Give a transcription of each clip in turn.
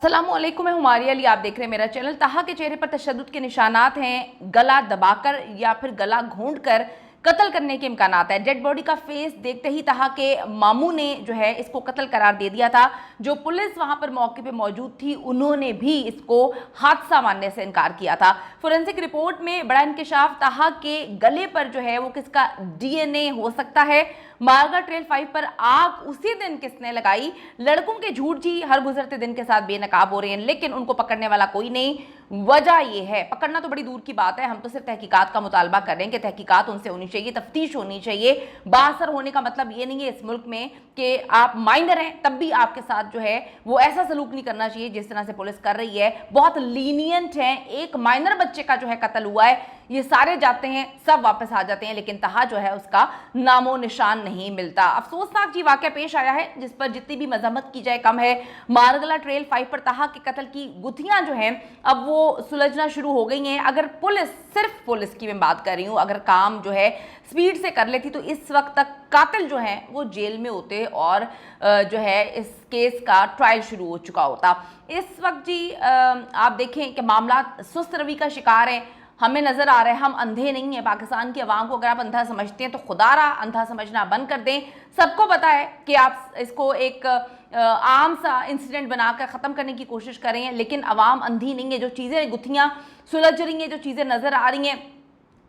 अस्सलामुअलैकुम, मैं हुमारिया अली। आप देख रहे हैं मेरा चैनल। ताहा के चेहरे पर तशद्दुद के निशानात हैं। गला दबाकर या फिर गला घोंट कर कत्ल करने के इम्कानात है। डेड बॉडी का फेस देखते ही ताहा के मामू ने जो है इसको कत्ल करार दे दिया था। जो पुलिस वहां पर मौके पे मौजूद थी उन्होंने भी इसको हादसा मानने से इनकार किया था। फोरेंसिक रिपोर्ट में बड़ा इंकशाफ, ताहा के गले पर जो है वो किसका डीएनए हो सकता है। मारगा ट्रेल 5 पर आग उसी दिन किसने लगाई। लड़कों के झूठ जी हर गुजरते दिन के साथ बेनकाब हो रहे हैं, लेकिन उनको पकड़ने वाला कोई नहीं। वजह यह है, पकड़ना तो बड़ी दूर की बात है, हम तो सिर्फ तहकीकात का मुतालबा कर रहे हैं कि तहकीकात उनसे होनी चाहिए, तफ्तीश होनी चाहिए। बासर होने का मतलब ये नहीं है इस मुल्क में कि आप माइनर हैं तब भी आपके साथ जो है वो ऐसा सलूक नहीं करना चाहिए जिस तरह से पुलिस कर रही है। बहुत लीनियंट है। एक माइनर बच्चे का जो है कत्ल हुआ है, ये सारे जाते हैं, सब वापस आ जाते हैं, लेकिन ताहा जो है उसका नामो निशान नहीं मिलता। अफसोसनाक जी वाकया पेश आया है जिस पर जितनी भी मजम्मत की जाए कम है। मारगला ट्रेल 5 पर ताहा के कत्ल की गुत्थियां जो हैं अब वो सुलझना शुरू हो गई हैं। अगर पुलिस, सिर्फ पुलिस की मैं बात कर रही हूँ, अगर काम जो है स्पीड से कर लेती तो इस वक्त तक कातिल जो है वो जेल में होते और जो है इस केस का ट्रायल शुरू हो चुका होता। इस वक्त जी आप देखें कि मामला सुस्त रवि का शिकार है। हमें नजर आ रहा है, हम अंधे नहीं हैं। पाकिस्तान की आवाम को अगर आप अंधा समझते हैं तो खुदारा अंधा समझना बंद कर दें। सबको पता है कि आप इसको एक आम सा इंसिडेंट बनाकर ख़त्म करने की कोशिश करें, लेकिन अवाम अंधी नहीं है। जो चीज़ें गुत्थियां सुलझ रही हैं, जो चीज़ें नज़र आ रही हैं,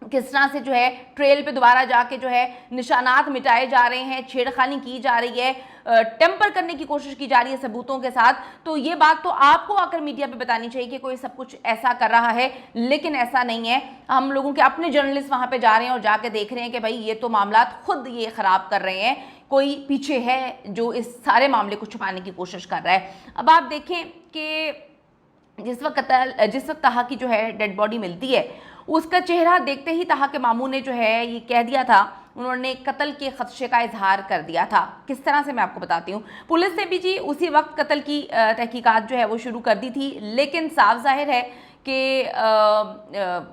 किस तरह से जो है ट्रेल पे दोबारा जाके जो है निशानात मिटाए जा रहे हैं, छेड़खानी की जा रही है, टेम्पर करने की कोशिश की जा रही है सबूतों के साथ, तो ये बात तो आपको आकर मीडिया पे बतानी चाहिए कि कोई सब कुछ ऐसा कर रहा है, लेकिन ऐसा नहीं है। हम लोगों के अपने जर्नलिस्ट वहां पे जा रहे हैं और जाके देख रहे हैं कि भाई ये तो मामला खुद ये खराब कर रहे हैं, कोई पीछे है जो इस सारे मामले को छुपाने की कोशिश कर रहा है। अब आप देखें कि जिस वक्त ताहा की जो है डेड बॉडी मिलती है, उसका चेहरा देखते ही ताहा के मामू ने जो है ये कह दिया था, उन्होंने कत्ल के खदशे का इजहार कर दिया था। किस तरह से मैं आपको बताती हूँ। पुलिस ने भी जी उसी वक्त कत्ल की तहकीकात जो है वो शुरू कर दी थी, लेकिन साफ जाहिर है कि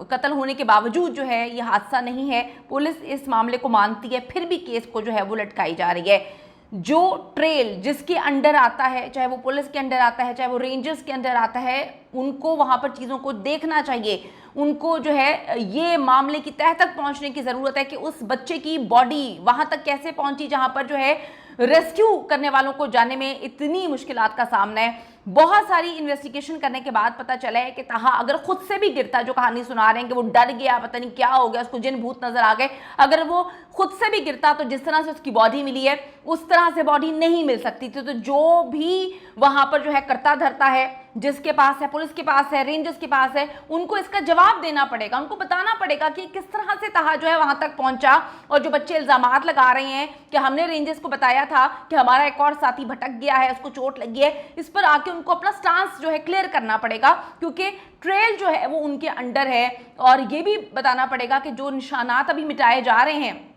कत्ल होने के बावजूद जो है ये हादसा नहीं है। पुलिस इस मामले को मानती है, फिर भी केस को जो है वो लटकाई जा रही है। जो ट्रेल जिसके अंडर आता है, चाहे वो पुलिस के अंडर आता है, चाहे वो रेंजर्स के अंडर आता है, उनको वहाँ पर चीज़ों को देखना चाहिए। उनको जो है ये मामले की तह तक पहुँचने की ज़रूरत है कि उस बच्चे की बॉडी वहाँ तक कैसे पहुँची जहाँ पर जो है रेस्क्यू करने वालों को जाने में इतनी मुश्किलात का सामना है। बहुत सारी इन्वेस्टिगेशन करने के बाद पता चला है कि ताहा अगर खुद से भी गिरता, जो कहानी सुना रहे हैं कि वो डर गया, पता नहीं क्या हो गया, उसको जिन भूत नजर आ गए, अगर वो खुद से भी गिरता तो जिस तरह से उसकी बॉडी मिली है उस तरह से बॉडी नहीं मिल सकती थी। तो जो भी वहां पर जो है करता धरता है, जिसके पास है, पुलिस के पास है, रेंजर्स के पास है, उनको इसका जवाब देना पड़ेगा, उनको बताना पड़ेगा कि किस तरह से ताहा जो है वहां तक पहुंचा। और जो बच्चे इल्जामात लगा रहे हैं कि हमने रेंजर्स को बताया था कि हमारा एक और साथी भटक गया है, उसको चोट लगी है, इस पर आके उनको अपना स्टांस जो है क्लियर करना पड़ेगा, क्योंकि ट्रेल जो है वो उनके अंडर है। और ये भी बताना पड़ेगा कि जो निशानात अभी मिटाए जा रहे हैं,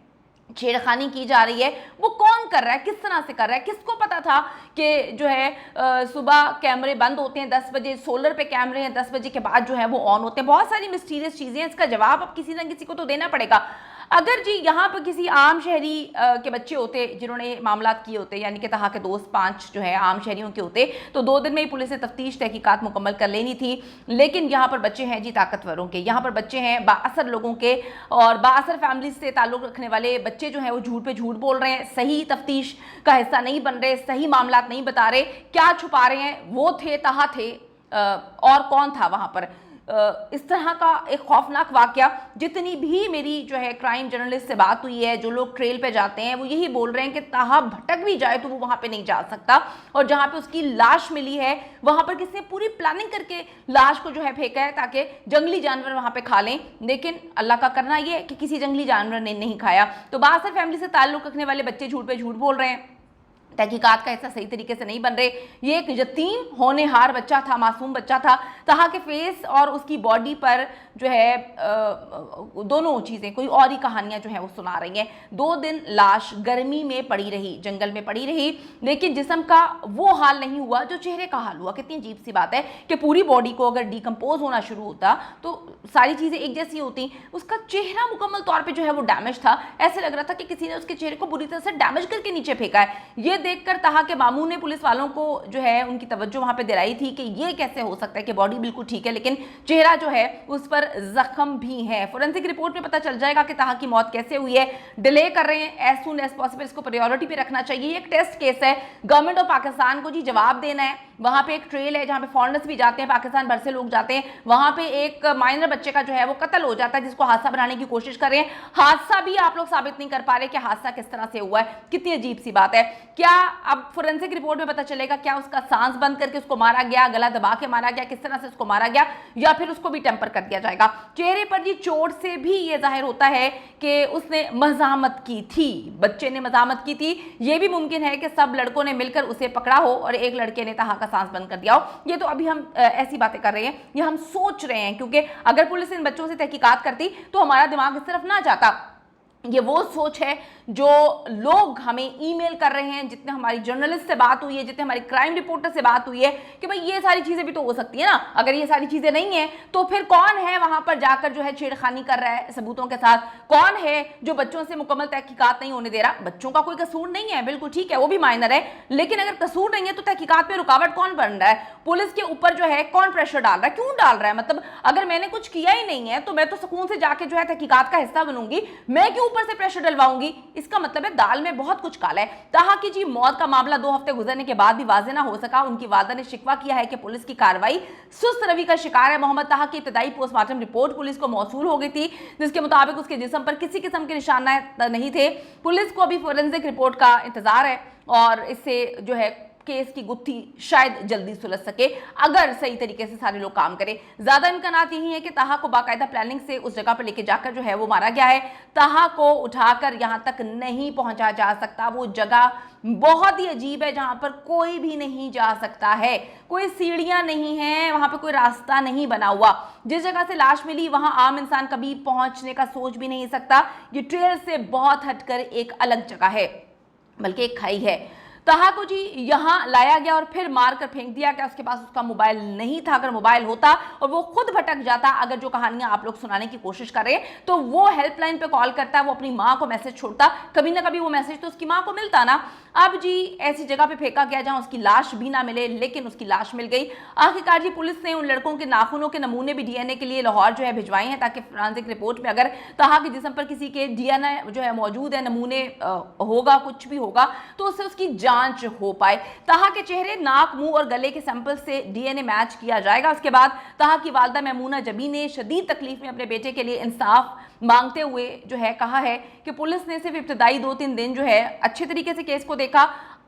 छेड़खानी की जा रही है, वो कौन कर रहा है, किस तरह से कर रहा है। किसको पता था कि जो है सुबह कैमरे बंद होते हैं 10 बजे, सोलर पे कैमरे हैं 10 बजे के बाद जो है वो ऑन होते हैं। बहुत सारी मिस्टीरियस चीज़ें हैं, इसका जवाब अब किसी ना किसी को तो देना पड़ेगा। अगर जी यहाँ पर किसी आम शहरी के बच्चे होते जिन्होंने मामला किए होते, यानी कि ताहा के दोस्त 5 जो है आम शहरियों के होते, तो 2 दिन में ही पुलिस ने तफ्तीश तहकीकात मुकम्मल कर लेनी थी। लेकिन यहाँ पर बच्चे हैं जी ताकतवरों के, यहाँ पर बच्चे हैं बाअसर लोगों के, और बाअसर फैमिली से ताल्लुक़ रखने वाले बच्चे जो हैं वो झूठ पे झूठ बोल रहे हैं, सही तफ्तीश का हिस्सा नहीं बन रहे, सही मामला नहीं बता रहे, क्या छुपा रहे हैं। वो थे, ताहा थे, और कौन था वहाँ पर। इस तरह का एक खौफनाक वाकया, जितनी भी मेरी जो है क्राइम जर्नलिस्ट से बात हुई है, जो लोग ट्रेल पे जाते हैं, वो यही बोल रहे हैं कि ताहा भटक भी जाए तो वो वहाँ पे नहीं जा सकता। और जहाँ पे उसकी लाश मिली है वहाँ पर किसी ने पूरी प्लानिंग करके लाश को जो है फेंका है ताकि जंगली जानवर वहाँ पे खा लें, लेकिन अल्लाह का करना ये है कि किसी जंगली जानवर ने नहीं खाया। तो बाअसर फैमिली से ताल्लुक़ रखने वाले बच्चे झूठ पे झूठ बोल रहे हैं, तहकीकात का हिस्सा सही तरीके से नहीं बन रहे। ये एक यतीम होनेहार बच्चा था, मासूम बच्चा था। ताहा के फेस और उसकी बॉडी पर जो है दोनों चीज़ें, कोई और ही कहानियां जो है वो सुना रही हैं। 2 दिन लाश गर्मी में पड़ी रही, जंगल में पड़ी रही, लेकिन जिस्म का वो हाल नहीं हुआ जो चेहरे का हाल हुआ। कितनी अजीब सी बात है कि पूरी बॉडी को अगर डिकम्पोज होना शुरू होता तो सारी चीज़ें एक जैसी होती, उसका चेहरा मुकम्मल तौर पर जो है वो डैमेज था। ऐसे लग रहा था कि किसी ने उसके चेहरे को बुरी तरह से डैमेज करके नीचे फेंका है। ये देखकर तहा के मामू ने पुलिस वालों को जो है उनकी तवज्जो वहां पे दिलाई थी कि ये कैसे हो सकता है कि बॉडी बिल्कुल ठीक है लेकिन चेहरा जो है उस पर जख्म भी है। फोरेंसिक रिपोर्ट में पता चल जाएगा कि तहा की मौत कैसे हुई है। डिले कर रहे हैं, एज सून एज पॉसिबल इसको प्रायोरिटी पे रखना चाहिए। ये एक टेस्ट केस है, गवर्नमेंट ऑफ पाकिस्तान को जी जवाब देना है। वहां पे एक ट्रेल है जहां पे फॉरेनर्स भी जाते हैं, पाकिस्तान भर से लोग जाते हैं। वहां पे एक माइनर बच्चे का जो है वो कत्ल हो जाता है जिसको हादसा बनाने की कोशिश कर रहे हैं। हादसा भी आप लोग साबित नहीं कर पा रहे कि हादसा किस तरह से हुआ है। कितनी अजीब सी बात है। क्या अब फोरेंसिक रिपोर्ट में पता चलेगा क्या उसका सांस बंद करके उसको मारा गया, गला दबा के मारा गया, किस तरह से उसको मारा गया, या फिर उसको भी टेम्पर कर दिया जाएगा। चेहरे पर जी चोट से भी ये जाहिर होता है कि उसने मज़ाहमत की थी, बच्चे ने मज़ाहमत की थी। ये भी मुमकिन है कि सब लड़कों ने मिलकर उसे पकड़ा हो और एक लड़के ने तहा का सांस बंद कर दिया हो। ये तो अभी हम ऐसी बातें कर रहे हैं, ये हम सोच रहे हैं, क्योंकि अगर पुलिस इन बच्चों से तहकीकात करती तो हमारा दिमाग इस तरफ ना जाता। ये वो सोच है जो लोग हमें ईमेल कर रहे हैं, जितने हमारी जर्नलिस्ट से बात हुई है, जितने हमारी क्राइम रिपोर्टर से बात हुई है कि भाई ये सारी चीजें भी तो हो सकती है ना। अगर ये सारी चीजें नहीं है तो फिर कौन है वहां पर जाकर जो है छेड़खानी कर रहा है सबूतों के साथ? कौन है जो बच्चों से मुकम्मल तहकीकात नहीं होने दे रहा? बच्चों का कोई कसूर नहीं है, बिल्कुल ठीक है, वो भी माइनर है, लेकिन अगर कसूर नहीं है तो तहकीकात पे रुकावट कौन बन रहा है? पुलिस के ऊपर जो है कौन प्रेशर डाल रहा है, क्यों डाल रहा है? मतलब अगर मैंने कुछ किया ही नहीं है तो मैं तो सुकून से जाके जो है तहकीकात का हिस्सा बनूंगी, मैं क्यों ऊपर से डलवाऊंगी? इसका मतलब है दाल में बहुत कुछ काला है। तहा की जी मौत का मामला 2 हफ्ते गुजरने के बाद भी वाजे ना हो सका। उनकी वादा ने शिकवा किया है कि पुलिस की कार्रवाई सुस्त रवि का शिकार है। मोहम्मद तहा की इब्तदाई पोस्टमार्टम रिपोर्ट पुलिस को मौसूल हो गई थी जिसके मुताबिक उसके जिस्म पर किसी किस्म के निशान नहीं थे। पुलिस को अभी फोरेंसिक रिपोर्ट का इंतजार है और इससे जो है केस की गुत्थी शायद जल्दी सुलझ सके अगर सही तरीके से सारे लोग काम करें। ज्यादा इम्कानात यही है कि तहा को बाकायदा प्लानिंग से उस जगह पर लेके जाकर जो है वो मारा गया है। तहा को उठाकर यहां तक नहीं पहुंचा जा सकता। वो जगह बहुत ही अजीब है जहां पर कोई भी नहीं जा सकता है, कोई सीढ़ियां नहीं है, वहां पर कोई रास्ता नहीं बना हुआ। जिस जगह से लाश मिली वहां आम इंसान कभी पहुंचने का सोच भी नहीं सकता। ये ट्रेल से बहुत हटकर एक अलग जगह है, बल्कि एक खाई है। तहा को जी यहां लाया गया और फिर मार कर फेंक दिया गया। उसके पास उसका मोबाइल नहीं था। अगर मोबाइल होता और वो खुद भटक जाता, अगर जो कहानियां आप लोग सुनाने की कोशिश कर रहे हैं, तो वो हेल्पलाइन पे कॉल करता, वो अपनी मां को मैसेज छोड़ता, कभी ना कभी वो मैसेज तो उसकी मां को मिलता ना। अब जी ऐसी जगह पे फेंका गया जहां उसकी लाश भी ना मिले, लेकिन उसकी लाश मिल गई। आखिरकार जी पुलिस ने उन लड़कों के नाखूनों के नमूने भी डीएनए के लिए लाहौर जो है भिजवाए हैं, ताकि फोरेंसिक रिपोर्ट में अगर तहा के जिस्म पर किसी के डीएनए जो है मौजूद है, नमूने होगा, कुछ भी होगा, तो उससे उसकी जांच हो पाए। तहा के चेहरे, नाक, मुंह और गले के सैंपल से डीएनए मैच किया जाएगा। उसके बाद तहा की वालदा मैमूना जबी ने शदीद तकलीफ में अपने बेटे के लिए इंसाफ मांगते हुए जो है कहा है कि पुलिस ने सिर्फ इब्तदाई 2-3 दिन जो है अच्छे तरीके से केस को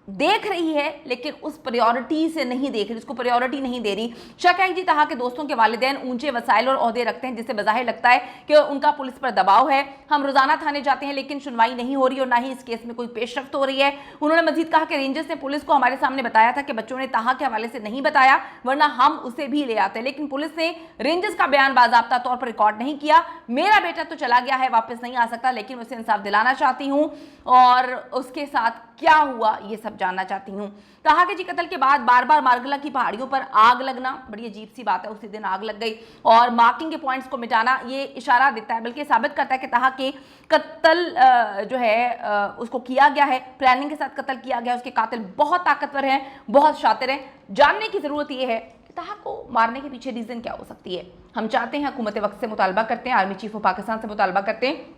देख रही है, लेकिन उस प्रायोरिटी से नहीं देख रही, उसको प्रायोरिटी नहीं दे रही। शक है जी तहा के दोस्तों के वालिदैन ऊंचे वसाइल और ओहदे रखते हैं, जिससे बज़ाहिर लगता है कि उनका पुलिस पर दबाव है। हम रोजाना थाने जाते हैं लेकिन सुनवाई नहीं हो रही और ना ही इस केस में कोई पेशरफ्त हो रही है। उन्होंने मजीद कहा कि रेंजर्स ने पुलिस को हमारे सामने बताया था कि बच्चों ने तहा के हवाले से नहीं बताया, वरना हम उसे भी ले आते, लेकिन पुलिस ने रेंजर्स का बयान बाज़ाब्ता तौर पर रिकॉर्ड नहीं किया। मेरा बेटा तो चला गया है, वापस नहीं आ सकता, लेकिन उसे इंसाफ दिलाना चाहती हूँ और उसके साथ क्या हुआ ये सब जानना चाहती हूँ। तहा के जी कत्ल के बाद बार बार मार्गला की पहाड़ियों पर आग लगना बड़ी अजीब सी बात है। उसी दिन आग लग गई और मार्किंग के पॉइंट्स को मिटाना ये इशारा देता है, बल्कि साबित करता है कि तहा के कत्ल जो है उसको किया गया है, प्लानिंग के साथ कत्ल किया गया है। उसके कातिल बहुत ताकतवर हैं, बहुत शातिर हैं। जानने की जरूरत यह है तहा को मारने के पीछे रीजन क्या हो सकती है। हम चाहते हैं, हुकूमत वक्त से मुतालबा करते हैं, आर्मी चीफ ऑफ पाकिस्तान से मुतालबा करते हैं,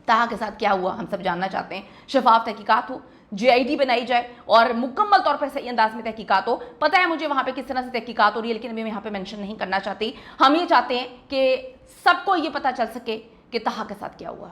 तहा के साथ क्या हुआ हम सब जानना चाहते हैं। शफाफ तहकीकात हो, JID बनाई जाए और मुकम्मल तौर पर सही अंदाज में तहकीकात हो। पता है मुझे वहाँ पे किस तरह से तहकीकात हो रही है, लेकिन अभी मैं यहाँ पे मेंशन नहीं करना चाहती। हम ये चाहते हैं कि सबको ये पता चल सके कि तहा के साथ क्या हुआ।